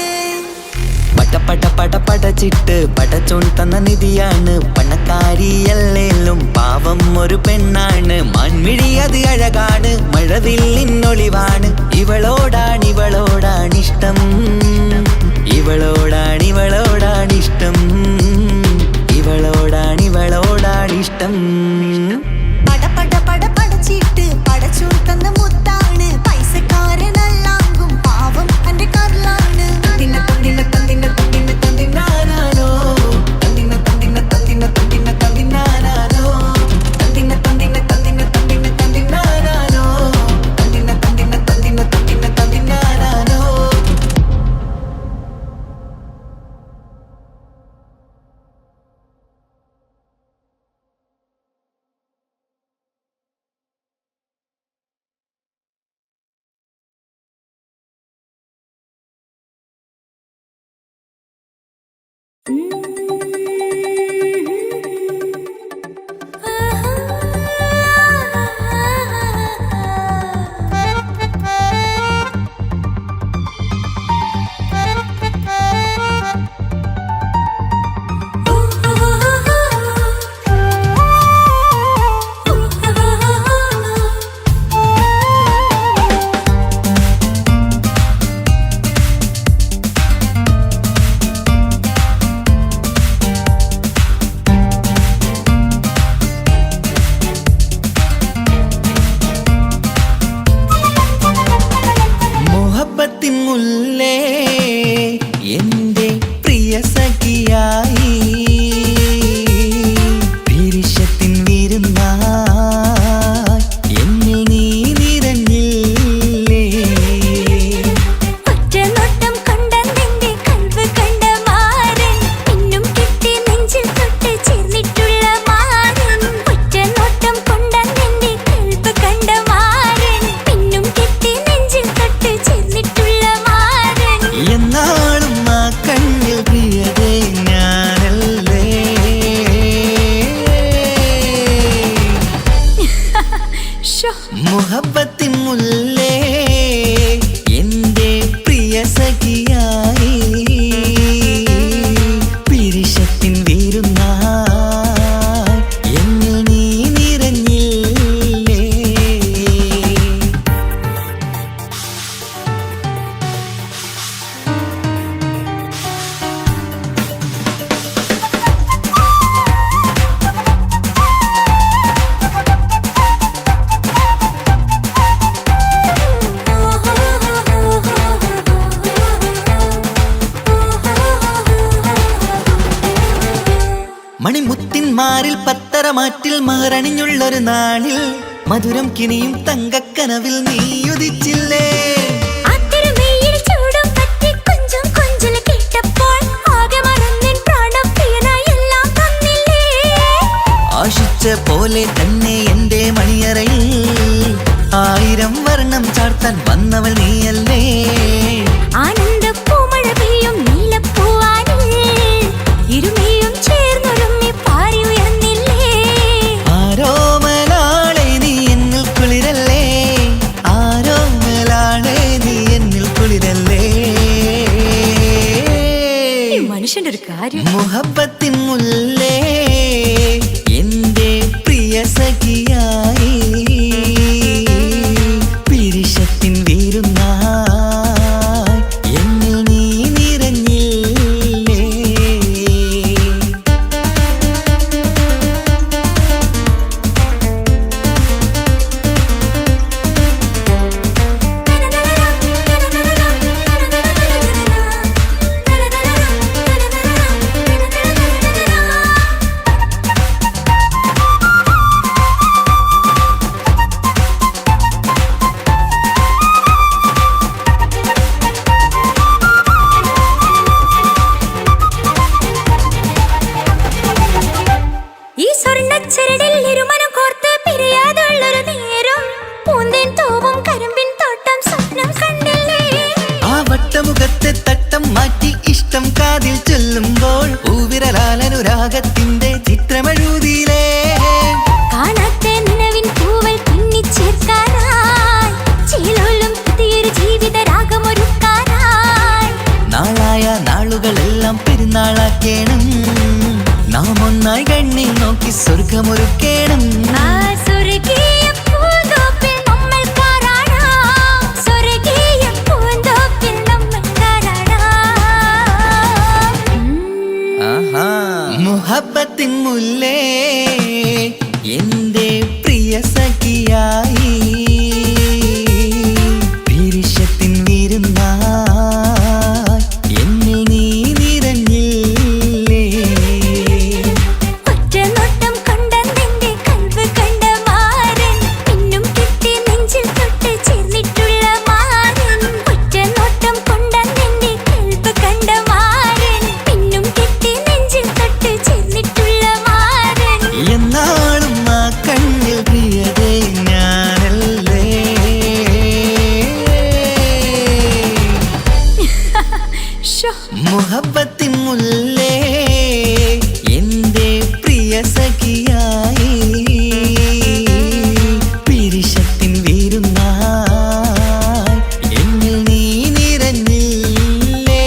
Speaker 2: പടച്ചിട്ട് പടച്ചോൻ തന്ന നിധിയാണ് പണക്കാരിയല്ലേലും പാവം ഒരു പെണ്ണാണ് മാൻമിഴി അത് അഴകാണ് മഴവില്ലിന്നൊളിവാണ് ഇവളോടാണിഷ്ടം ഇവളോടാണിഷ്ടം ഇവളോടാണിഷ്ടം
Speaker 1: പടച്ചിട്ട് പടച്ചോൻ തന്ന മുത്താണ് പൈസക്കാരനല്ലാങ്കും പാവം അന്റെ കരളാണ്
Speaker 2: തന്തിന തന്തിന തന്തിന തന്തിന തന്തിനാനോ തന്തിന തന്തിന തന്തിന തന്തിന തന്തിനാനോ തന്തിന തന്തിന തന്തിന തന്തിന തന്തിനാനോ തന്തിന തന്തിന തന്തിന തന്തിന തന്തിനാനോ മുല്ലേ എന്റെ പ്രിയ സഖിയായി പിരിശത്തിൻ വിരുന്നായി എന്നിൽ നീ നിറഞ്ഞില്ലേ
Speaker 4: ഒറ്റനോട്ടം കൊണ്ട നിന്റെ കൽവ് കണ്ട മാരൻ പിന്നും കിട്ടി നെഞ്ചിൽ തൊട്ട് ചേർന്നിട്ടുള്ള മാരൻ ഒറ്റനോട്ടം കൊണ്ട
Speaker 2: മണിമുത്തിന്മാരിൽ പത്തരമാറ്റിൽ മഹറണിഞ്ഞുള്ളൊരു നാളിൽ മധുരം കിനിയും തങ്കക്കനവിൽ നീയുദിച്ചില്ലേ.
Speaker 4: അത്തരമേയിൽ ചൂടും പറ്റി കൊഞ്ചും കൊഞ്ചൽ കേട്ടപ്പോൾ ആകെ മറന്നിൻ പ്രാണപ്രിയനായി എല്ലാം തന്നില്ലേ.
Speaker 2: ആശിച്ച പോലെ തന്നെ എന്റെ മണിയറയിൽ 1000 വർണ്ണം ചാർത്താൻ വന്നവൾ നീയല്ലേ.
Speaker 4: ആനന്ദ പൂമഴ പെയ്യും നീലപ്പൂവാനിൽ ഇരുമയും ചേർന്നൊരുമ്മി പാറി ഉയർന്നില്ലേ.
Speaker 2: ആരോമലാളെ നീ എന്നിൽ കുളിരല്ലേ, ആരോമലാളെ നീ എന്നിൽ കുളിരല്ലേ.
Speaker 4: മനുഷ്യന്റെ ഒരു കാര്യം.
Speaker 2: മുഹബത്തിൻ മുല്ലേ എന്റെ പ്രിയ സഖിയായി പിരിശത്തിൻ വീരുന്നായി എന്നിൽ നീ നിറഞ്ഞില്ലേ.
Speaker 4: ഈ സ്വർണ്ണച്ചരടിൽ ഇരുമനം കോർത്ത് പിരിയാതുള്ളൊരു നേരം പൂന്തേൻ തൂവും കരിമ്പിൻ തോട്ടം സ്വപ്നം കണ്ടില്ലേ.
Speaker 2: ആ വട്ടമുഖത്തെ തട്ടം മാറ്റി ഇഷ്ടം കാതിൽ ചൊല്ലുമ്പോൾ പൂവിരലാലനുരാഗത്തിന്റെ ചിത്രമെഴുതിയിലേ.
Speaker 4: കാണാത്ത നിലവിൻ പൂവൽ പിന്നിച്ചേർക്കാനായി ചിലോലും പുതിയൊരു ജീവിത രാഗമൊരുക്കാനായി
Speaker 2: നാളായ നാളുകളെല്ലാം പെരുന്നാളാക്കേണം, നാം ഒന്നായി കണ്ണി നോക്കി സ്വർഗമൊരുക്കേണം.
Speaker 4: ആ സ്വർഗീയ പൂന്തോപ്പിൽ നമ്മൾ കാണാം, സ്വർഗീയ പൂന്തോപ്പിൽ നമ്മൾ കാണാം.
Speaker 2: ആഹാ. മുഹബത്തിൻ മുല്ലേ എന്റെ പ്രിയ സഖിയായി പിരിശത്തിൻ വിരുന്നായി എന്നിൽ നീ നിറഞ്ഞില്ലേ.
Speaker 4: ഒറ്റ നോട്ടം കൊണ്ട നിന്റെ കൽവ് കണ്ട മാരൻ പിന്നും കിട്ടി നെഞ്ചിൽ തൊട്ട് ചേർന്നിട്ടുള്ള മാരൻ. ഒറ്റ നോട്ടം കൊണ്ട നിന്റെ കൽവ് കണ്ട മാരൻ പിന്നും കിട്ടി നെഞ്ചിൽ തൊട്ട് ചേർന്നിട്ടുള്ള മാരൻ.
Speaker 2: എന്നാളും ആ കണ്ണിൽ പ്രിയതേ ഞാനല്ലേ.
Speaker 4: ശോ,
Speaker 2: മുഹബത്തിൻ മുല്ലേ എന്റെ പ്രിയ സഖിയായി പിരിശത്തിൻ വീരുന്നായി എന്നിൽ നീ നിറഞ്ഞില്ലേ.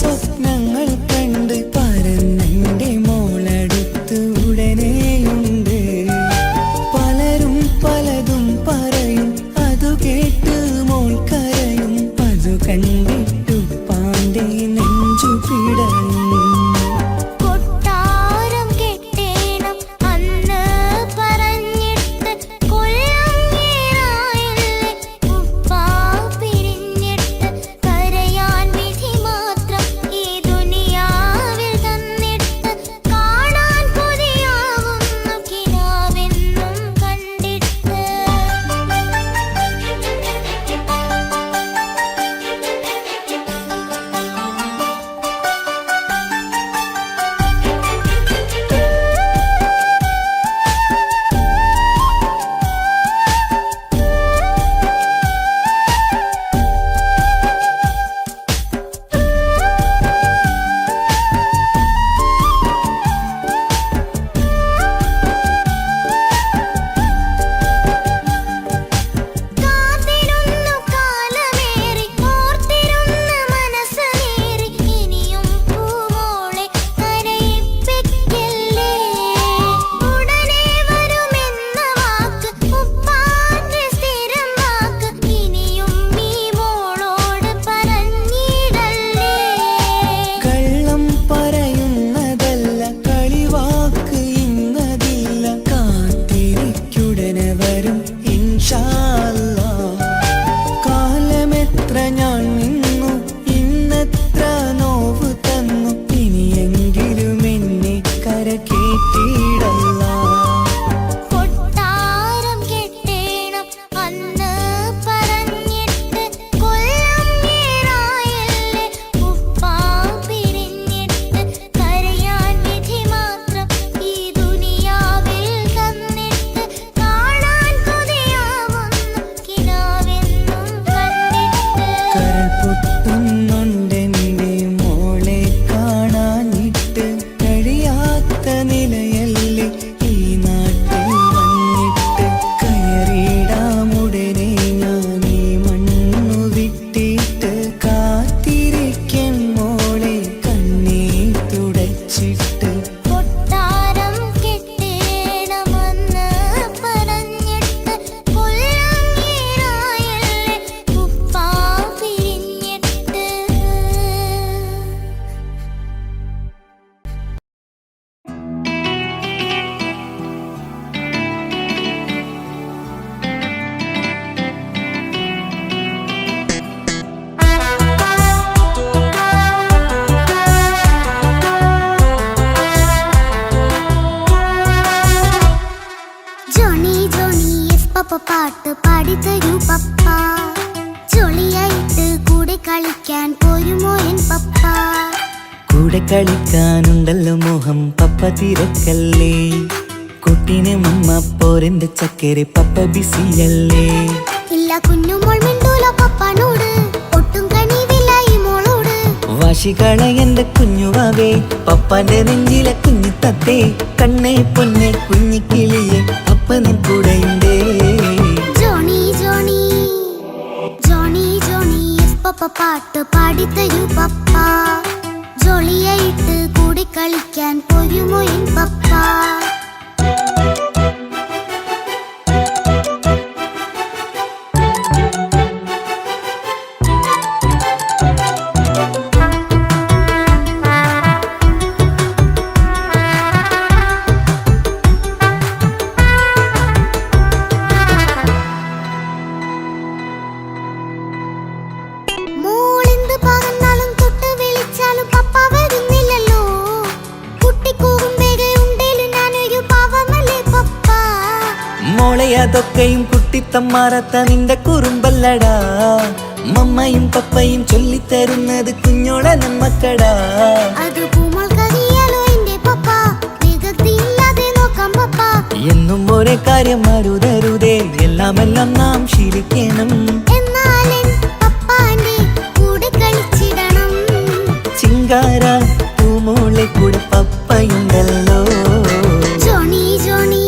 Speaker 2: സ്വപ്നങ്ങൾ കണ്ട് പറന്നെന്റെ മോളടുത്ത് ഉടനെയുണ്ട്. പലരും പലതും പറയും, അതു കേട്ട് മോൾ കരയും. അതു കണ്ടിട്ടു പാണ്ഡേ നെഞ്ചു പിടയും.
Speaker 4: കൊട്ടാരം കെട്ടേണം അന്ന് പറഞ്ഞിട്ട് കൊല്ലങ്ങേറായല്ലേ ഉപ്പാ പിരിഞ്ഞിട്ട് കരയാൻ വിധി മാത്രം ഈ ദുനിയാവിൽ തന്നിട്ട് കാണാൻ കൊതിയാവുന്നു കിനാവെന്നും കണ്ടിട്ട്. കാത്തിരുന്നു കാലമേറി ഓർത്തിരുന്ന മനസ്സേറി ഇനിയും പൂവോളെ കരയിപ്പിക്കല്ലേ. ഉടനെ വരുമെന്ന വാക്ക് ഉപ്പാന്റെ സ്ഥിരം വാക്ക് ഇനിയും ഈ മോളോട് പറഞ്ഞിടല്ലേ.
Speaker 2: കള്ളം പറയുന്നതല്ല, കളിവാക്ക് ഇന്നതില്ല. കാത്തിരിക്കുടനെ വരും ഇൻഷാ അല്ലാഹ്. കാലമെത്ര ഞാൻ നിന്നു, ഇന്നെത്ര നോവ് തന്നു. ഇനിയെങ്കിലും എന്നെ കരകേറ്റിടല്ല.
Speaker 4: കൊട്ടാരം കെട്ടേണം അന്ന് പറഞ്ഞിട്ട് കൊല്ലങ്ങേറായല്ലേ ഉപ്പാ പിരിഞ്ഞിട്ട് കരയാൻ വിധി മാത്രം ഈ ദുനിയാവിൽ തന്നിട്ട് കാണാൻ കൊതിയാവുന്നു കിനാവെന്നും കണ്ടിട്ട്.
Speaker 2: കരൾ പൊട്ടുന്നുണ്ടെന്റെ മോളെ കാണാനിട്ട്. കഴിയാത്ത നിലയല്ലേ ഈ നാട്ടിൽ വന്നിട്ട്. കയറിയിടാമുടനെ ഞാൻ ഈ മണ്ണു വിട്ടിട്ട്. കാത്തിരിക്കൻ മോളെ കണ്ണീർ തുടച്ചിട്ട്.
Speaker 4: കൊട്ടാരം കെട്ടേണം അന്ന് പറഞ്ഞിട്ട് കൊല്ലങ്ങേറായല്ലേ ഉപ്പാ പിരിഞ്ഞിട്ട്. ജോണി ജോണി എസ് പപ്പ പാട്ട് പാടിത്തരൂ പപ്പ. ജോളിയായിട്ട് കൂടെ കളിക്കാൻ പോരുമോ എൻ പപ്പ.
Speaker 2: കൂടെ കളിക്കാനുണ്ടല്ലോ മോഹം, പപ്പ തിരക്കല്ലേ. കുട്ടീനെ മമ്മ പോരെന്റെ ചക്കരെ, പപ്പ ബിസിയല്ലേ.
Speaker 4: ഇല്ല കുഞ്ഞുമോൾ മിണ്ടൂല പപ്പാനോട്, ഒട്ടും കണിവില്ല ഈ മോളോട്.
Speaker 2: വാശികള എന്റെ കുഞ്ഞുവാവേ, പപ്പാന്റെ നെഞ്ചിലെ കുഞ്ഞു തത്തേ. കണ്ണേ പൊന്നെ കുഞ്ഞിക്കിളിയെ, പപ്പ നിൻ കൂടെയുണ്ടേ.
Speaker 4: Johnny Johnny Johnny Johnny yes papa പാട്ട് പാടിത്തരൂ പപ്പ. ജോളിയായിട്ട് കൂടെ കളിക്കാൻ പോരുമോ എൻ പപ്പ. മോളെന്ത് പറഞ്ഞാലും തൊട്ട് വിളിച്ചാലും പപ്പ വരുന്നില്ലല്ലോ. കുട്ടിക്കൂകും വേഗം ഉണ്ടേലും ഞാനൊരു പാവമല്ലേ പപ്പ.
Speaker 2: മോളെ അതൊക്കെയും കുട്ടിത്തമ്മാറത്ത നിന്റെ കുറുമ്പല്ലടാ. മമ്മയും പപ്പയും ചൊല്ലിത്തരുന്നത് കുഞ്ഞോളെ നമ്മക്കടാ.
Speaker 4: അത് പൂമോൾ കറിയാലോ എന്റെ പപ്പ, വികൃതിയില്ലാതെ നോക്കാം പപ്പ.
Speaker 2: എന്നും ഒരേ കാര്യം അരുതരുതേ, എല്ലാം നാം ശീലിക്കണം.
Speaker 4: എന്നാലെൻ പപ്പാന്റെ കൂടെ കളിച്ചിടണം.
Speaker 2: ചിങ്കാര പൂമോളെ കൂടെ പപ്പയുണ്ടല്ലോ.
Speaker 4: Johnny Johnny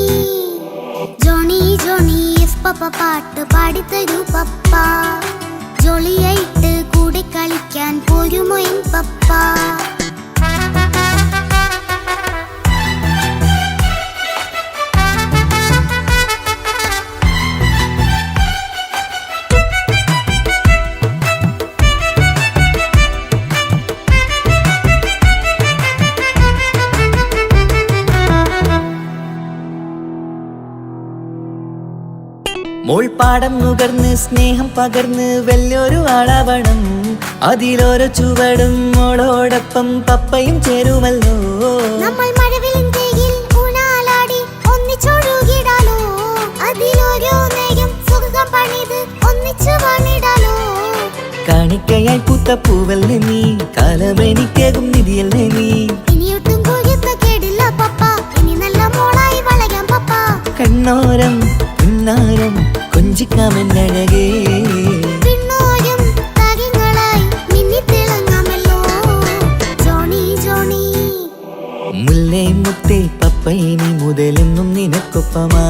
Speaker 4: Johnny Johnny yes papa പാട്ട് പാടിത്തരൂ പപ്പ. ജോളിയായിട്ട് കൂടെ കളിക്കാൻ പോരുമോ എൻ പപ്പ?
Speaker 2: മോൾപ്പാടം നുകർന്ന് സ്നേഹം പകർന്ന് വലിയൊരു ആളാവണം. അതിലോരോ ചുവടും മോളോടൊപ്പം പപ്പയും ചേരുമല്ലോ.
Speaker 4: നമ്മൾ മഴവിലിൻ ഊനാലാടി ഒന്നിച്ചൊഴുകിടാലോ. അതിലോരോ നേരം സുഖം പണിത് ഒന്നിച്ചു വാണിടാലോ.
Speaker 2: കാണിക്കയായി പൂത്ത പൂവല്ലേ നീ, കാലമെനിക്കേകും നിധിയല്ലേ നീ.
Speaker 4: ഇനിയൊട്ടും കുരുത്ത കേടില്ല പപ്പ, ഇനി നല്ല മോളായി വളരാം പപ്പ.
Speaker 2: കണ്ണോരം പിന്നാരം കൊഞ്ചിക്കാമെന്നഴകേ,
Speaker 4: പിന്നോരും താരങ്ങളായി മിന്നിത്തിളങ്ങാമല്ലോ. ജോണി ജോണി
Speaker 2: മുല്ലേ മുത്തേ പപ്പ ഇനി മുതലെന്നും നിനക്കൊപ്പമാ.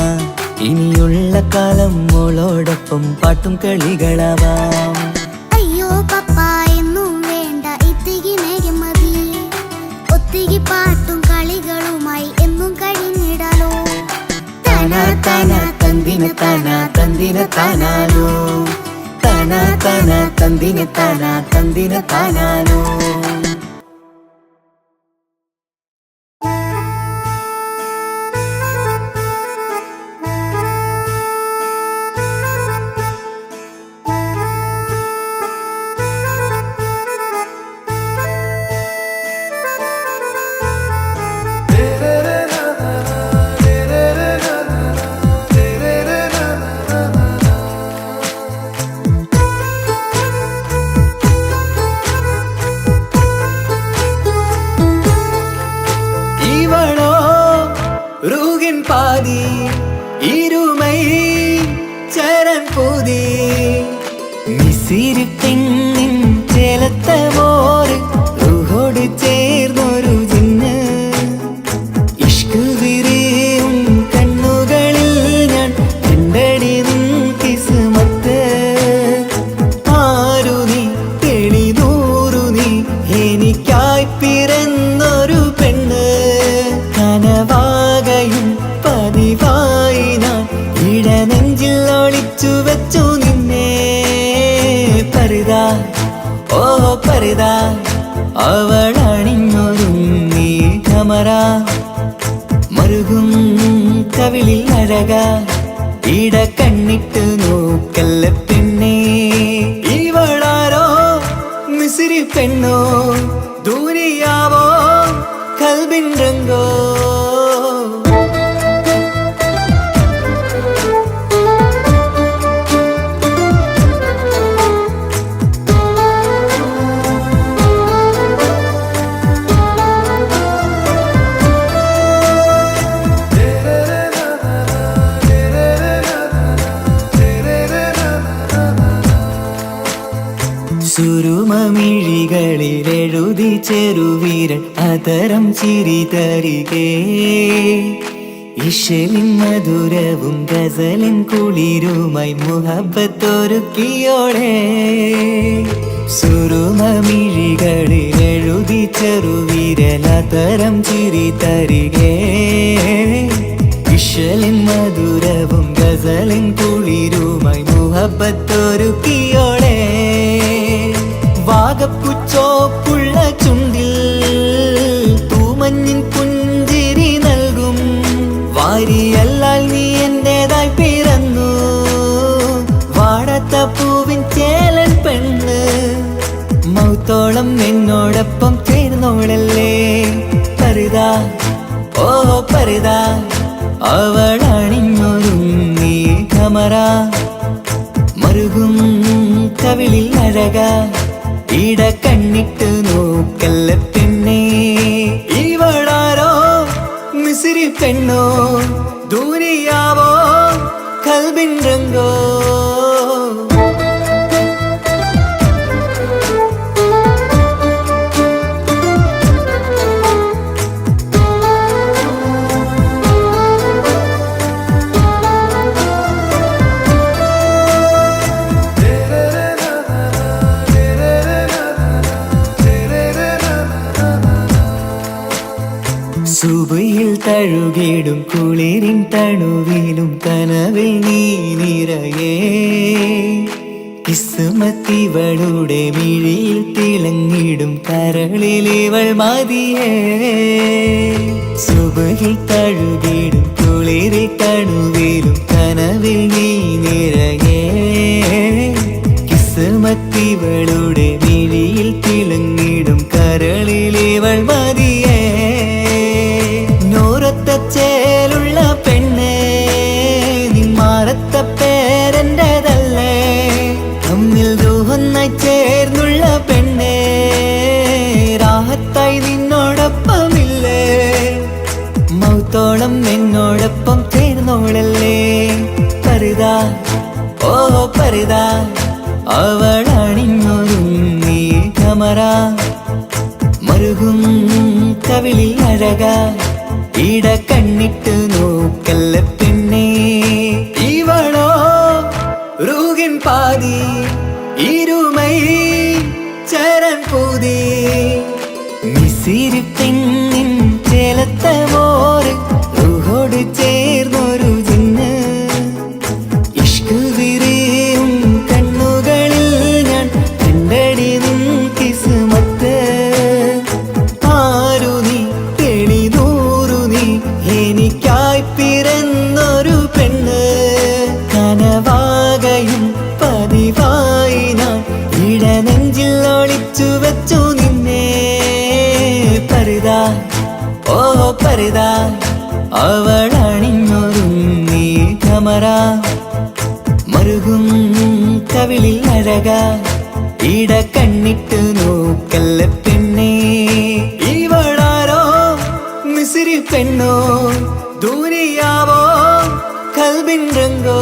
Speaker 2: ഇനിയുള്ള കാലം മോളോടൊപ്പം പാട്ടും കളികളാവാം.
Speaker 4: അയ്യോ പപ്പ എന്നും വേണ്ട ഇത്തിരി നേരം മതി. ഒത്തിരി പാട്ടും കളികളുമായി എന്നും കഴിഞ്ഞിടാലോ.
Speaker 2: താനാ താനാ തന്തിന താനാ തന്തിന താനാനോ, താനാ താനാ തന്തിന താനാ തന്തിന താനാനോ. பாதி இருமை சரண் போதே மிசிறு பெண்ணின் ചേലത്ത മോര് റൂഹോട് ചേർന്നൊരു ജിന്ന്. ഇഷ്ക് വിരിയും കണ്ണുകളിൽ ഞാൻ കണ്ടടി നിൻ കിസ്മത്ത്. ആരു നീ തെളിനൂറു നീ എനിക്കായി പിറന്നൊരു പെണ്ണ്. കനവാകയും പതിവായി ഞാൻ ഇടനെഞ്ചിൽ ഒളിച്ചു വെച്ചു നിന്നെ. പരിതാ ഓ പരിതാ അവളണിഞ്ഞൊരുങ്ങി കമറ മറുകും കവിളിൽ അഴക ഇട കണ്ണിട്ട് നോക്കല്ല പെണ്ണേ. ഇവളാരോ മിസിരി പെണ്ണോ ദൂരിയാവോ കൽബിൻ രംഗോ. സുരുമമിഴികളിലെഴുതി ചെറുവീരൻ അതരം ചിരി തരികേ. ഇശലിൻ മധുരവും ഗസലിൻ കുളിരുമായി മുഹബത്തൊരുക്കിയോടെ. സുരുമമിഴികളിലെഴുതി ചെറുവീരൻ അതരം ചിരി തരികേ. ഇശലിൻ മധുരവും ഗസലിൻ കുളിരുമായി മുഹബത്തൊരുക്കിയോടെ. വാഗപ്പുച്ചോപ്പുള്ള ചുണ്ടിൽ തൂമഞ്ഞിൻ പുഞ്ചിരി നൽകും. വാരിയല്ലാൽ നീ എന്റേതായി പിറന്നു. വാടാത്ത പൂവിൻ ചേലൻ പെണ്ണ് മൗത്തോളം എന്നോടൊപ്പം ചേർന്നോളല്ലേ. പരിതാ ഓ പരിതാ അവളണിഞ്ഞൊരുങ്ങി കമറ മറുകും കവിളിൽ അഴക ഇട കണ്ണിട്ട് നോക്കല്ല പെണ്ണേ. ഇവളാരോ മിസിരി പെണ്ണോ ദൂരിയാവോ കൽബിൻ രംഗോ. തഴുകിടും കുളിരിൻ തണുവിലും കനവിൽ നീ നിറയേ കിസ്മത്തിവളുടെ മിഴിയിൽ തിളങ്ങിടും കരളിലിവൾ മതിയേ സുബഹിൽ തഴുകിടും കുളിരിൽ തണുവിലും കനവിൽ നീ നിറയേ കിസ്മത്തിവളുടെ മിഴിയിൽ തിളങ്ങിടും കരളിലിവൾ മതിയേ നൂറത്ത ചേലുള്ള പെണ്ണേ നിന്മാറത്ത പേരെൻ്റെതല്ലേ തമ്മിൽ ദൂഹൊന്നായി ചേർന്നുള്ള പെണ്ണേ രാഹത്തായി നിന്നോടൊപ്പമില്ലേ മൗത്തോളം എന്നോടൊപ്പം ചേർന്നോളല്ലേ പരിതാ ഓ പരിതാ അവളണിഞ്ഞൊരുങ്ങി കമറ മറുകും കവിളിൽ അഴക ഇട കണ്ണിട്ട് നോക്കല്ല പെണ്ണേ ഇവളോ റൂകിൻ പാതി ഇരുമൈ ചരൻ പൂതി മിസിരി പെണ്ണിൻ ചേലത്ത മോര് റൂഹോട് ചേർന്നൊരു ജിന്ന് ഇഷ്ക് വിരിയും കണ്ണുകളിൽ ഞാൻ കണ്ടടി നിൻ കിസ്മത്ത് ആരു നീ തെളിനൂറു നീ എനിക്കായി പിറന്നൊരു പെണ്ണ് കനവാകയും പതിവായി ഞാൻ ഇടനെഞ്ചിൽ ഒളിച്ചു വെച്ചു നിന്നെ പരിതാ ഓ പരിതാ അവളണിഞ്ഞൊരുങ്ങി കമറ മറുകും കവിളിൽ അഴക ഇട കണ്ണിട്ട് നോക്കല്ല പെണ്ണേ ഇവളാരോ മിസിരി പെണ്ണോ ദൂരിയാവോ കൽബിൻ രംഗോ